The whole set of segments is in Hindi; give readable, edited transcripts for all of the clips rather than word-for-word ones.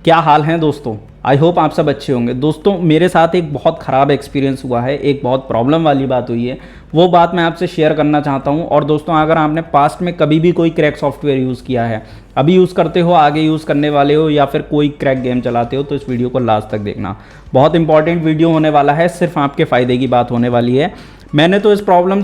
क्या हाल हैं दोस्तों। आई होप आप सब अच्छे होंगे। दोस्तों मेरे साथ एक बहुत ख़राब एक्सपीरियंस हुआ है, एक बहुत प्रॉब्लम वाली बात हुई है, वो बात मैं आपसे शेयर करना चाहता हूं। और दोस्तों अगर आपने पास्ट में कभी भी कोई क्रैक सॉफ्टवेयर यूज़ किया है, अभी यूज़ करते हो, आगे यूज़ करने वाले हो, या फिर कोई क्रैक गेम चलाते हो, तो इस वीडियो को लास्ट तक देखना। बहुत इंपॉर्टेंट वीडियो होने वाला है, सिर्फ आपके फ़ायदे की बात होने वाली है। मैं तो इस प्रॉब्लम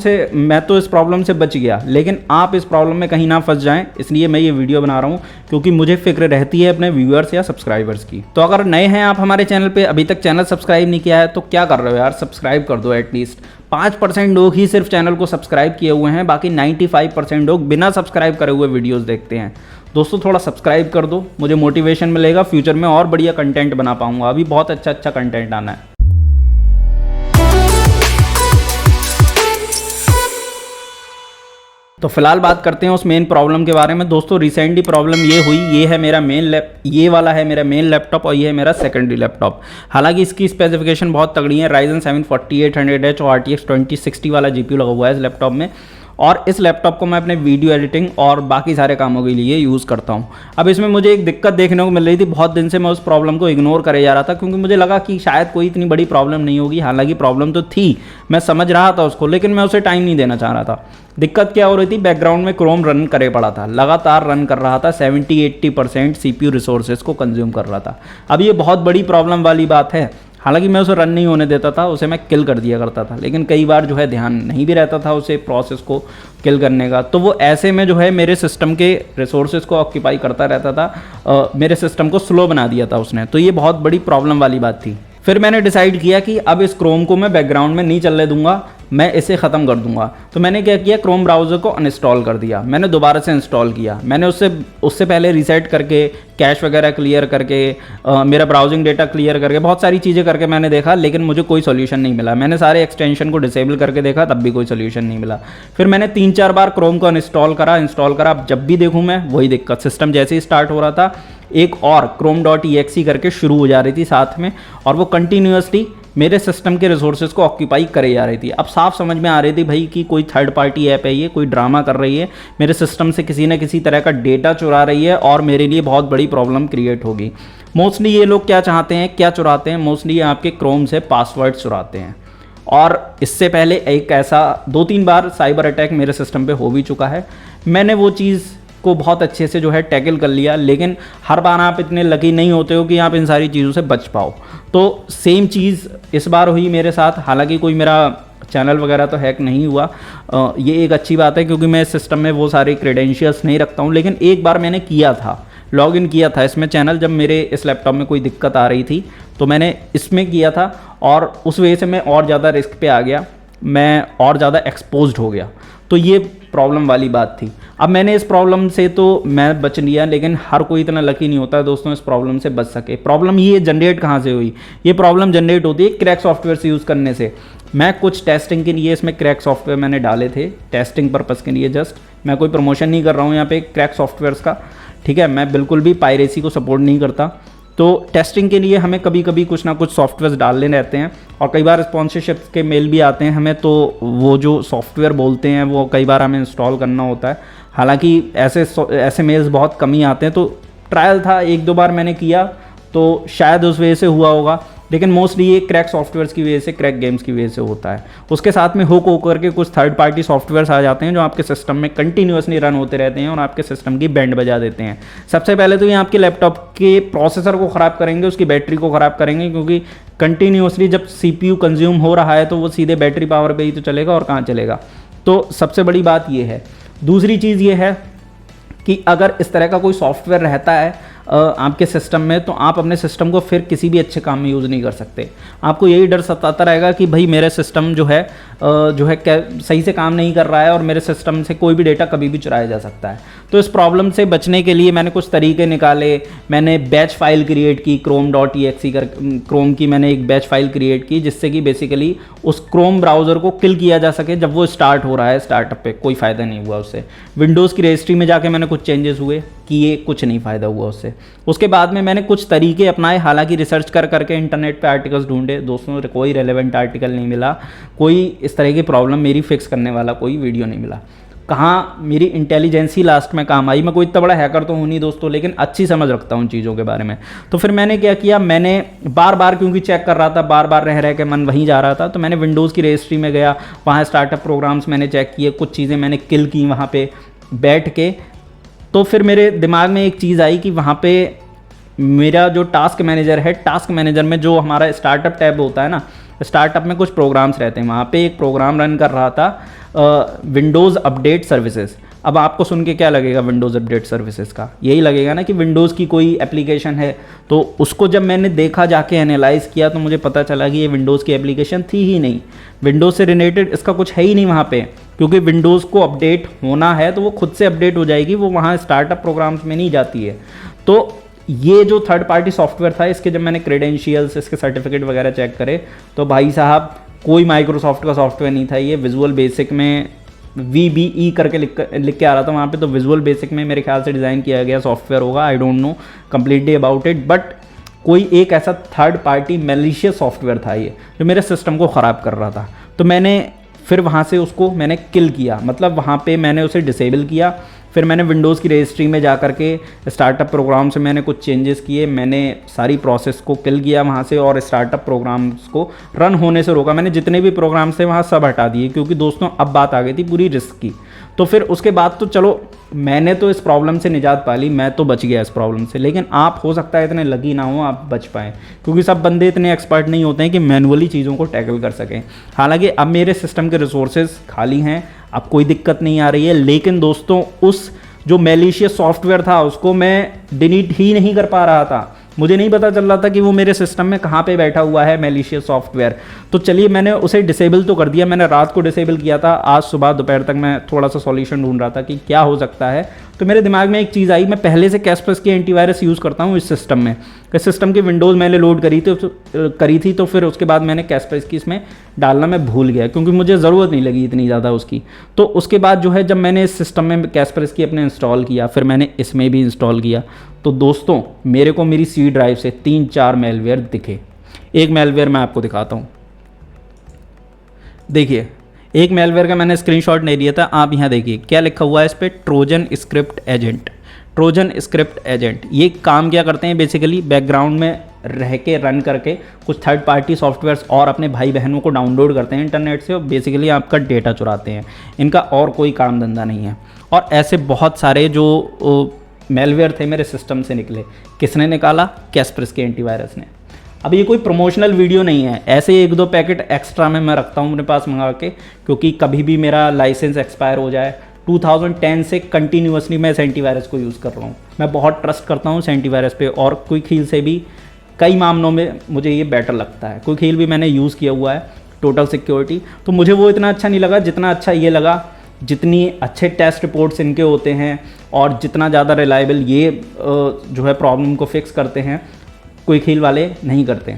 से बच गया, लेकिन आप इस प्रॉब्लम में कहीं ना फंस जाएं, इसलिए मैं ये वीडियो बना रहा हूं, क्योंकि मुझे फिक्र रहती है अपने व्यूअर्स या सब्सक्राइबर्स की। तो अगर नए हैं आप हमारे चैनल पे, अभी तक चैनल सब्सक्राइब नहीं किया है, तो क्या कर रहे हो यार, सब्सक्राइब कर दो। एटलीस्ट 5% लोग ही सिर्फ चैनल को सब्सक्राइब किए हुए हैं, बाकी 95% लोग बिना सब्सक्राइब करे हुए वीडियोज़ देखते हैं। दोस्तों थोड़ा सब्सक्राइब कर दो, मुझे मोटिवेशन मिलेगा, फ्यूचर में और बढ़िया कंटेंट बना पाऊंगा। अभी बहुत अच्छा कंटेंट आना है। तो फिलहाल बात करते हैं उस मेन प्रॉब्लम के बारे में। दोस्तों रिसेंटली प्रॉब्लम ये हुई, ये है मेरा ये वाला है मेरा मेन लैपटॉप और ये है मेरा सेकेंडरी लैपटॉप। हालांकि इसकी स्पेसिफिकेशन बहुत तगड़ी है, Ryzen 7 4800H और RTX 2060 वाला GPU लगा हुआ है इस लैपटॉप में। और इस लैपटॉप को मैं अपने वीडियो एडिटिंग और बाकी सारे कामों के लिए यूज़ करता हूँ। अब इसमें मुझे एक दिक्कत देखने को मिल रही थी, बहुत दिन से मैं उस प्रॉब्लम को इग्नोर करे जा रहा था, क्योंकि मुझे लगा कि शायद कोई इतनी बड़ी प्रॉब्लम नहीं होगी। हालांकि प्रॉब्लम तो थी, मैं समझ रहा था उसको, लेकिन मैं उसे टाइम नहीं देना चाह रहा था। दिक्कत क्या हो रही थी, बैकग्राउंड में क्रोम रन करे पड़ा था, लगातार रन कर रहा था, 70-80% CPU रिसोर्सेज को कंज्यूम कर रहा था। अब ये बहुत बड़ी प्रॉब्लम वाली बात है। हालांकि मैं उसे रन नहीं होने देता था, उसे मैं किल कर दिया करता था, लेकिन कई बार जो है ध्यान नहीं भी रहता था उसे प्रोसेस को किल करने का, तो वो ऐसे में जो है मेरे सिस्टम के रिसोर्सेज को ऑक्यूपाई करता रहता था, मेरे सिस्टम को स्लो बना दिया था उसने। तो ये बहुत बड़ी प्रॉब्लम वाली बात थी। फिर मैंने डिसाइड किया कि अब इस क्रोम को मैं बैकग्राउंड में नहीं चलने दूंगा, मैं इसे ख़त्म कर दूंगा। तो मैंने क्या किया, क्रोम ब्राउज़र को अनइंस्टॉल कर दिया, मैंने दोबारा से इंस्टॉल किया। मैंने उससे पहले रीसेट करके, कैश वगैरह क्लियर करके, मेरा ब्राउजिंग डेटा क्लियर करके, बहुत सारी चीज़ें करके मैंने देखा, लेकिन मुझे कोई सोल्यूशन नहीं मिला। मैंने सारे एक्सटेंशन को डिसेबल करके देखा, तब भी कोई सोल्यूशन नहीं मिला। फिर मैंने 3-4 बार क्रोम को इंस्टॉल करा। अब जब भी देखूँ मैं वही दिक्कत, सिस्टम जैसे ही स्टार्ट हो रहा था एक और chrome.exe करके शुरू हो जा रही थी साथ में, और वो कंटिन्यूसली मेरे सिस्टम के रिसोर्सेज को ऑक्यूपाई करे जा रही थी। अब साफ समझ में आ रही थी भाई कि कोई थर्ड पार्टी ऐप है, ये कोई ड्रामा कर रही है, मेरे सिस्टम से किसी न किसी तरह का डेटा चुरा रही है, और मेरे लिए बहुत बड़ी प्रॉब्लम क्रिएट होगी। मोस्टली ये लोग क्या चाहते हैं, क्या चुराते हैं, मोस्टली ये आपके क्रोम से पासवर्ड चुराते हैं। और इससे पहले एक ऐसा 2-3 बार साइबर अटैक मेरे सिस्टम पे हो भी चुका है। मैंने वो चीज़ को बहुत अच्छे से जो है टैकल कर लिया, लेकिन हर बार आप इतने लकी नहीं होते हो कि आप इन सारी चीज़ों से बच पाओ। तो सेम चीज़ इस बार हुई मेरे साथ। हालांकि कोई मेरा चैनल वगैरह तो हैक नहीं हुआ, ये एक अच्छी बात है, क्योंकि मैं इस सिस्टम में वो सारे क्रेडेंशियल्स नहीं रखता हूँ। लेकिन एक बार मैंने किया था, लॉगिन किया था इसमें चैनल, जब मेरे इस लैपटॉप में कोई दिक्कत आ रही थी, तो मैंने इसमें किया था, और उस वजह से मैं और ज़्यादा रिस्क पे आ गया, मैं और ज़्यादा एक्सपोज्ड हो गया। तो ये प्रॉब्लम वाली बात थी। अब मैंने इस प्रॉब्लम से तो मैं बच लिया, लेकिन हर कोई इतना लकी नहीं होता है दोस्तों इस प्रॉब्लम से बच सके। प्रॉब्लम ये जनरेट कहाँ से हुई, ये प्रॉब्लम जनरेट होती है क्रैक सॉफ्टवेयर से यूज़ करने से। मैं कुछ टेस्टिंग के लिए इसमें क्रैक सॉफ्टवेयर मैंने डाले थे, टेस्टिंग पर्पज़ के लिए जस्ट। मैं कोई प्रमोशन नहीं कर रहा हूँ यहाँ पे क्रैक सॉफ्टवेयर्स का, ठीक है। मैं बिल्कुल भी पायरेसी को सपोर्ट नहीं करता। तो टेस्टिंग के लिए हमें कभी कभी कुछ ना कुछ सॉफ्टवेयर डालने रहते हैं, और कई बार स्पॉन्सरशिप के मेल भी आते हैं हमें, तो वो जो सॉफ्टवेयर बोलते हैं वो कई बार हमें इंस्टॉल करना होता है। हालांकि ऐसे मेल्स बहुत कम ही आते हैं। तो ट्रायल था, 1-2 बार मैंने किया, तो शायद उस वजह से हुआ होगा, लेकिन मोस्टली ये क्रैक सॉफ्टवेयर्स की वजह से, क्रैक गेम्स की वजह से होता है। उसके साथ में हुक होकर के कुछ थर्ड पार्टी सॉफ्टवेयर्स आ जाते हैं जो आपके सिस्टम में कंटिन्यूसली रन होते रहते हैं और आपके सिस्टम की बैंड बजा देते हैं। सबसे पहले तो ये आपके लैपटॉप के प्रोसेसर को ख़राब करेंगे, उसकी बैटरी को ख़राब करेंगे, क्योंकि कंटिन्यूसली जब CPU कंज्यूम हो रहा है तो वो सीधे बैटरी पावर पर ही तो चलेगा, और कहाँ चलेगा। तो सबसे बड़ी बात ये है। दूसरी चीज़ ये है कि अगर इस तरह का कोई सॉफ्टवेयर रहता है आपके सिस्टम में, तो आप अपने सिस्टम को फिर किसी भी अच्छे काम में यूज़ नहीं कर सकते। आपको यही डर सताता रहेगा कि भाई मेरा सिस्टम जो है क्या सही से काम नहीं कर रहा है, और मेरे सिस्टम से कोई भी डेटा कभी भी चुराया जा सकता है। तो इस प्रॉब्लम से बचने के लिए मैंने कुछ तरीके निकाले। मैंने बैच फाइल क्रिएट की, chrome.exe कर क्रोम की मैंने एक बैच फाइल क्रिएट की, जिससे कि बेसिकली उस क्रोम ब्राउज़र को किल किया जा सके जब वो स्टार्ट हो रहा है। स्टार्टअप पे कोई फ़ायदा नहीं हुआ उससे। विंडोज़ की रजिस्ट्री में जाके मैंने कुछ चेंजेस हुए, किए, कुछ नहीं फ़ायदा हुआ उससे। उसके बाद में मैंने कुछ तरीके अपनाए, हालांकि रिसर्च कर करके इंटरनेट पे आर्टिकल्स ढूंढे दोस्तों, कोई रेलेवेंट आर्टिकल नहीं मिला, कोई इस तरह की प्रॉब्लम मेरी फिक्स करने वाला कोई वीडियो नहीं मिला। कहाँ मेरी इंटेलिजेंसी लास्ट में काम आई। मैं कोई इतना बड़ा हैकर तो हूँ नहीं दोस्तों, लेकिन अच्छी समझ रखता हूँ चीज़ों के बारे में। तो फिर मैंने क्या किया, मैंने बार बार क्योंकि चेक कर रहा था, बार बार रह रह के मन वहीं जा रहा था, तो मैंने विंडोज़ की रजिस्ट्री में गया, वहाँ स्टार्टअप प्रोग्राम्स मैंने चेक किए, कुछ चीज़ें मैंने किल की वहाँ पर बैठ के। तो फिर मेरे दिमाग में एक चीज़ आई कि वहाँ पर मेरा जो टास्क मैनेजर है, टास्क मैनेजर में जो हमारा स्टार्टअप टैब होता है ना, स्टार्टअप में कुछ प्रोग्राम्स रहते हैं, वहाँ पे एक प्रोग्राम रन कर रहा था विंडोज़ अपडेट सर्विसेज। अब आपको सुन के क्या लगेगा विंडोज़ अपडेट सर्विसेज का? यही लगेगा ना कि विंडोज़ की कोई एप्लीकेशन है। तो उसको जब मैंने देखा, जाके एनालाइज़ किया, तो मुझे पता चला कि ये विंडोज़ की एप्लीकेशन थी ही नहीं, विंडोज़ से रिलेटेड इसका कुछ है ही नहीं वहाँ पे। क्योंकि विंडोज़ को अपडेट होना है तो वो खुद से अपडेट हो जाएगी, वो वहाँ स्टार्टअप प्रोग्राम्स में नहीं जाती है। तो ये जो थर्ड पार्टी सॉफ्टवेयर था, इसके जब मैंने क्रेडेंशियल्स, इसके सर्टिफिकेट वगैरह चेक करे, तो भाई साहब कोई माइक्रोसॉफ्ट का सॉफ्टवेयर नहीं था। ये विजुअल बेसिक में VBE करके लिख के आ रहा था वहाँ पे। तो विजुअल बेसिक में मेरे ख्याल से डिज़ाइन किया गया सॉफ्टवेयर होगा, I don't know completely about it, but कोई एक ऐसा थर्ड पार्टी मैलिशियस सॉफ्टवेयर था ये, जो मेरे सिस्टम को ख़राब कर रहा था। तो मैंने फिर वहाँ से उसको मैंने किल किया, मतलब वहाँ पे मैंने उसे डिसेबल किया। फिर मैंने विंडोज़ की रजिस्ट्री में जा कर के स्टार्टअप प्रोग्राम से मैंने कुछ चेंजेस किए, मैंने सारी प्रोसेस को किल किया वहाँ से, और स्टार्टअप प्रोग्राम्स को रन होने से रोका। मैंने जितने भी प्रोग्राम्स थे वहाँ सब हटा दिए, क्योंकि दोस्तों अब बात आ गई थी पूरी रिस्क की। तो फिर उसके बाद तो चलो मैंने तो इस प्रॉब्लम से निजात पा ली, मैं तो बच गया इस प्रॉब्लम से, लेकिन आप हो सकता है इतने लगी ना हो आप बच पाएँ, क्योंकि सब बंदे इतने एक्सपर्ट नहीं होते हैं कि मैनुअली चीज़ों को टैकल कर सकें। हालांकि अब मेरे सिस्टम के रिसोर्सेज खाली हैं, अब कोई दिक्कत नहीं आ रही है, लेकिन दोस्तों उस जो मैलिशियस सॉफ्टवेयर था उसको मैं डिलीट ही नहीं कर पा रहा था। मुझे नहीं पता चल रहा था कि वो मेरे सिस्टम में कहाँ पे बैठा हुआ है मैलिशियस सॉफ्टवेयर। तो चलिए मैंने उसे डिसेबल तो कर दिया, मैंने रात को डिसेबल किया था, आज सुबह दोपहर तक मैं थोड़ा सा सॉल्यूशन ढूंढ रहा था कि क्या हो सकता है। तो मेरे दिमाग में एक चीज़ आई, मैं पहले से कैस्परस की एंटीवायरस यूज़ करता हूँ इस सिस्टम में। इस सिस्टम की विंडोज़ मैंने लोड करी थी, तो फिर उसके बाद मैंने कैस्परस की इसमें डालना मैं भूल गया, क्योंकि मुझे ज़रूरत नहीं लगी इतनी ज़्यादा उसकी। तो उसके बाद जो है जब मैंने इस सिस्टम में कैस्परस की अपने इंस्टॉल किया, फिर मैंने इसमें भी इंस्टॉल किया, तो दोस्तों मेरे को मेरी सी ड्राइव से 3-4 मेलवेयर दिखे। एक मेलवेयर मैं आपको दिखाता हूँ, देखिए एक मेलवेयर का मैंने स्क्रीनशॉट नहीं लिया था, आप यहाँ देखिए क्या लिखा हुआ है इस पर, Trojan script agent. Trojan script agent ये काम क्या करते हैं, बेसिकली बैकग्राउंड में रह के रन करके कुछ थर्ड पार्टी सॉफ्टवेयर्स और अपने भाई बहनों को डाउनलोड करते हैं इंटरनेट से, और बेसिकली आपका डेटा चुराते हैं। इनका और कोई काम धंधा नहीं है। और ऐसे बहुत सारे जो मेलवेयर थे मेरे सिस्टम से निकले। किसने निकाला? कैस्परस के एंटीवायरस ने। अब ये कोई प्रमोशनल वीडियो नहीं है, ऐसे 1-2 पैकेट एक्स्ट्रा में मैं रखता हूँ अपने पास मंगा के, क्योंकि कभी भी मेरा लाइसेंस एक्सपायर हो जाए। 2010 से कंटिन्यूसली मैं इस एंटीवायरस को यूज़ कर रहा हूँ। मैं बहुत ट्रस्ट करता हूँ इस एंटीवायरस पे, और क्विक हील से भी कई मामलों में मुझे ये बेटर लगता है। क्विक हील भी मैंने यूज़ किया हुआ है, टोटल सिक्योरिटी, तो मुझे वो इतना अच्छा नहीं लगा जितना अच्छा ये लगा। जितनी अच्छे टेस्ट रिपोर्ट्स इनके होते हैं और जितना ज़्यादा रिलायबल ये जो है प्रॉब्लम को फिक्स करते हैं, क्विक हील वाले नहीं करते।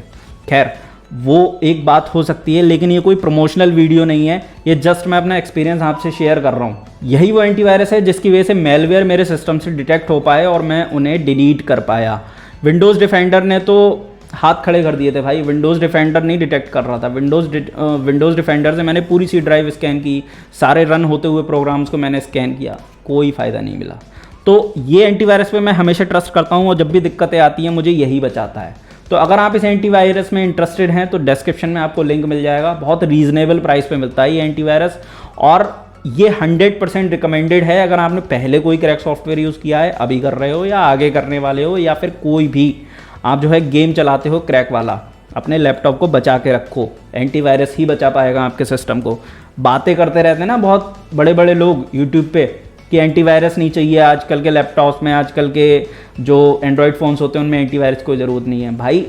खैर वो एक बात हो सकती है, लेकिन ये कोई प्रमोशनल वीडियो नहीं है, ये जस्ट मैं अपना एक्सपीरियंस आपसे शेयर कर रहा हूँ। यही वो एंटीवायरस है जिसकी वजह से मेलवेयर मेरे सिस्टम से डिटेक्ट हो पाए और मैं उन्हें डिलीट कर पाया। विंडोज़ डिफेंडर ने तो हाथ खड़े कर दिए थे भाई, विंडोज़ डिफेंडर नहीं डिटेक्ट कर रहा था। विंडोज़ डिफेंडर से मैंने पूरी सी ड्राइव स्कैन की, सारे रन होते हुए प्रोग्राम्स को मैंने स्कैन किया, कोई फ़ायदा नहीं मिला। तो ये एंटीवायरस पे मैं हमेशा ट्रस्ट करता हूँ, और जब भी दिक्कतें आती हैं मुझे यही बचाता है। तो अगर आप इस एंटीवायरस में इंटरेस्टेड हैं तो डिस्क्रिप्शन में आपको लिंक मिल जाएगा, बहुत रीज़नेबल प्राइस पे मिलता है ये एंटीवायरस, और ये 100% रिकमेंडेड है। अगर आपने पहले कोई क्रैक सॉफ्टवेयर यूज़ किया है, अभी कर रहे हो या आगे करने वाले हो, या फिर कोई भी आप जो है गेम चलाते हो क्रैक वाला, अपने लैपटॉप को बचा के रखो, एंटीवायरस ही बचा पाएगा आपके सिस्टम को। बातें करते रहते हैं ना बहुत बड़े बड़े लोग यूट्यूब पे कि एंटीवायरस नहीं चाहिए आजकल के लैपटॉप्स में, आजकल के जो एंड्रॉयड फ़ोन्स होते हैं उनमें एंटीवायरस की ज़रूरत नहीं है। भाई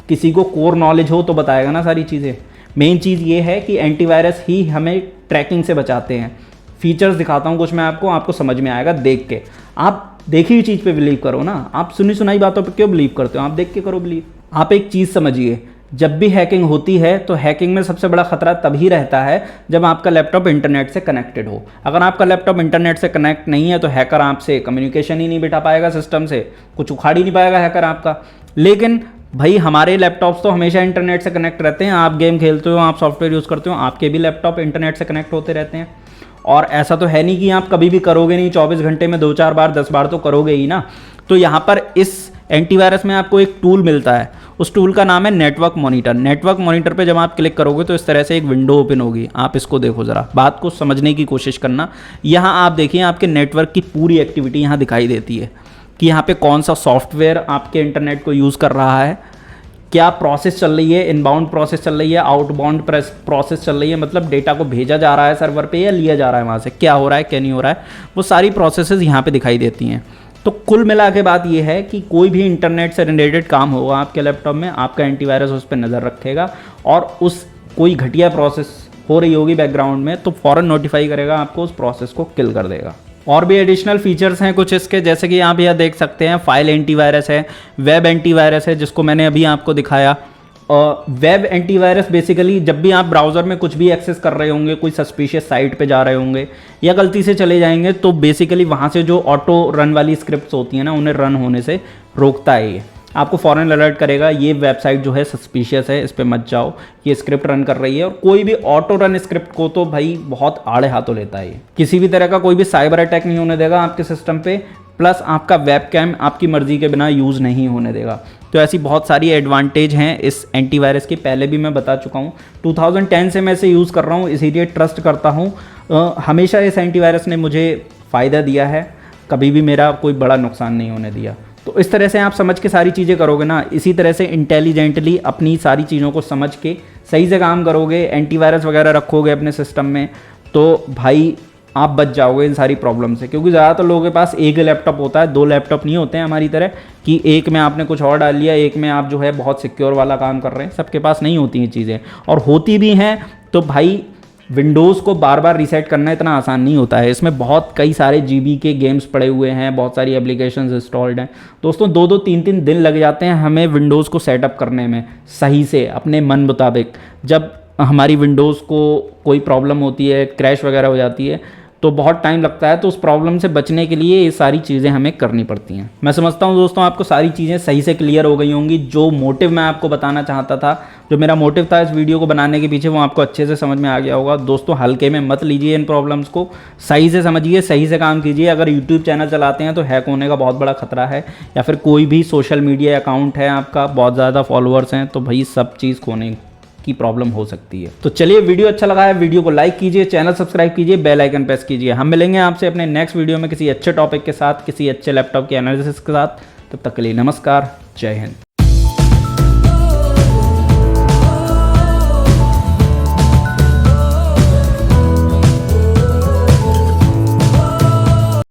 किसी को कोर नॉलेज हो तो बताएगा ना सारी चीज़ें। मेन चीज़ ये है कि एंटीवायरस ही हमें ट्रैकिंग से बचाते हैं। फीचर्स दिखाता हूँ कुछ मैं आपको समझ में आएगा देख के। आप देखी हुई चीज़ पे बिलीव करो ना, आप सुनी सुनाई बातों पे क्यों बिलीव करते हो, आप देख के करो बिलीव। आप एक चीज़ समझिए, जब भी हैकिंग होती है तो हैकिंग में सबसे बड़ा खतरा तभी रहता है जब आपका लैपटॉप इंटरनेट से कनेक्टेड हो। अगर आपका लैपटॉप इंटरनेट से कनेक्ट नहीं है तो हैकर आपसे कम्युनिकेशन ही नहीं बिठा पाएगा सिस्टम से, कुछ उखाड़ ही नहीं पाएगा हैकर आपका। लेकिन भाई हमारे लैपटॉप्स तो हमेशा इंटरनेट से कनेक्ट रहते हैं, आप गेम खेलते हो, आप सॉफ्टवेयर यूज़ करते हो, आपके भी लैपटॉप इंटरनेट से कनेक्ट होते रहते हैं। और ऐसा तो है नहीं कि आप कभी भी करोगे नहीं, 24 घंटे में 2-4 बार 10 बार तो करोगे ही ना। तो यहाँ पर इस एंटीवायरस में आपको एक टूल मिलता है, उस टूल का नाम है नेटवर्क मॉनिटर। नेटवर्क मॉनिटर पे जब आप क्लिक करोगे तो इस तरह से एक विंडो ओपन होगी। आप इसको देखो ज़रा, बात को समझने की कोशिश करना। यहाँ आप देखिए आपके नेटवर्क की पूरी एक्टिविटी यहाँ दिखाई देती है कि यहाँ पे कौन सा सॉफ्टवेयर आपके इंटरनेट को यूज़ कर रहा है, क्या प्रोसेस चल रही है, इनबाउंड प्रोसेस चल रही है, आउटबाउंड प्रोसेस चल रही है, मतलब डेटा को भेजा जा रहा है सर्वर पे या लिया जा रहा है वहाँ से, क्या हो रहा है क्या नहीं हो रहा है, वो सारी प्रोसेसेस यहाँ पे दिखाई देती हैं। तो कुल मिला के बात ये है कि कोई भी इंटरनेट से रिलेटेड काम होगा आपके लैपटॉप में, आपका एंटीवायरस उस पर नज़र रखेगा और उस कोई घटिया प्रोसेस हो रही होगी बैकग्राउंड में तो फ़ौरन नोटिफाई करेगा आपको, उस प्रोसेस को किल कर देगा। और भी एडिशनल फीचर्स हैं कुछ इसके, जैसे कि यहाँ भी आप देख सकते हैं फाइल एंटीवायरस है, वेब एंटीवायरस है जिसको मैंने अभी आपको दिखाया। वेब एंटीवायरस बेसिकली जब भी आप ब्राउज़र में कुछ भी एक्सेस कर रहे होंगे, कोई सस्पिशियस साइट पे जा रहे होंगे या गलती से चले जाएंगे तो बेसिकली वहाँ से जो ऑटो रन वाली स्क्रिप्ट्स होती हैं ना, उन्हें रन होने से रोकता है। ये आपको फ़ौरन अलर्ट करेगा ये वेबसाइट जो है सस्पिशियस है, इस पर मत जाओ, ये स्क्रिप्ट रन कर रही है। और कोई भी ऑटो रन स्क्रिप्ट को तो भाई बहुत आड़े हाथों लेता है। ये किसी भी तरह का कोई भी साइबर अटैक नहीं होने देगा आपके सिस्टम पे, प्लस आपका वेबकैम आपकी मर्जी के बिना यूज़ नहीं होने देगा। तो ऐसी बहुत सारी एडवांटेज हैं इस एंटीवायरस की, पहले भी मैं बता चुका हूँ। 2010 से मैं इसे यूज़ कर रहा हूँ, इसीलिए ट्रस्ट करता हूँ। हमेशा इस एंटीवायरस ने मुझे फ़ायदा दिया है, कभी भी मेरा कोई बड़ा नुकसान नहीं होने दिया। तो इस तरह से आप समझ के सारी चीज़ें करोगे ना, इसी तरह से इंटेलिजेंटली अपनी सारी चीज़ों को समझ के सही से काम करोगे, एंटीवायरस वगैरह रखोगे अपने सिस्टम में, तो भाई आप बच जाओगे इन सारी प्रॉब्लम से। क्योंकि ज़्यादातर लोगों के पास एक लैपटॉप होता है, 2 लैपटॉप नहीं होते हैं हमारी तरह कि एक में आपने कुछ और डाल लिया, एक में आप जो है बहुत सिक्योर वाला काम कर रहे हैं। सबके पास नहीं होती हैं चीज़ें, और होती भी हैं तो भाई विंडोज़ को बार बार रीसेट करना इतना आसान नहीं होता है। इसमें बहुत कई सारे GB के गेम्स पड़े हुए हैं, बहुत सारी एप्लीकेशंस इंस्टॉल्ड हैं। दोस्तों 2-2 3-3 दिन लग जाते हैं हमें विंडोज़ को सेटअप करने में सही से अपने मन मुताबिक। जब हमारी विंडोज़ को कोई प्रॉब्लम होती है, क्रैश वगैरह हो जाती है तो बहुत टाइम लगता है। तो उस प्रॉब्लम से बचने के लिए ये सारी चीज़ें हमें करनी पड़ती हैं। मैं समझता हूँ दोस्तों आपको सारी चीज़ें सही से क्लियर हो गई होंगी। जो मोटिव मैं आपको बताना चाहता था, जो मेरा मोटिव था इस वीडियो को बनाने के पीछे, वो आपको अच्छे से समझ में आ गया होगा। दोस्तों हल्के में मत लीजिए इन प्रॉब्लम्स को, सही से समझिए, सही से काम कीजिए। अगर यूट्यूब चैनल चलाते हैं तो हैक होने का बहुत बड़ा खतरा है, या फिर कोई भी सोशल मीडिया अकाउंट है आपका, बहुत ज़्यादा फॉलोअर्स हैं, तो भाई सब चीज़ खोने की प्रॉब्लम हो सकती है। तो चलिए, वीडियो अच्छा लगा है, वीडियो को लाइक कीजिए, चैनल सब्सक्राइब कीजिए, बेल आइकन प्रेस कीजिए। हम मिलेंगे आपसे अपने नेक्स्ट वीडियो में किसी अच्छे टॉपिक के साथ, किसी अच्छे लैपटॉप के एनालिसिस के साथ। तब तक के लिए नमस्कार, जय हिंद।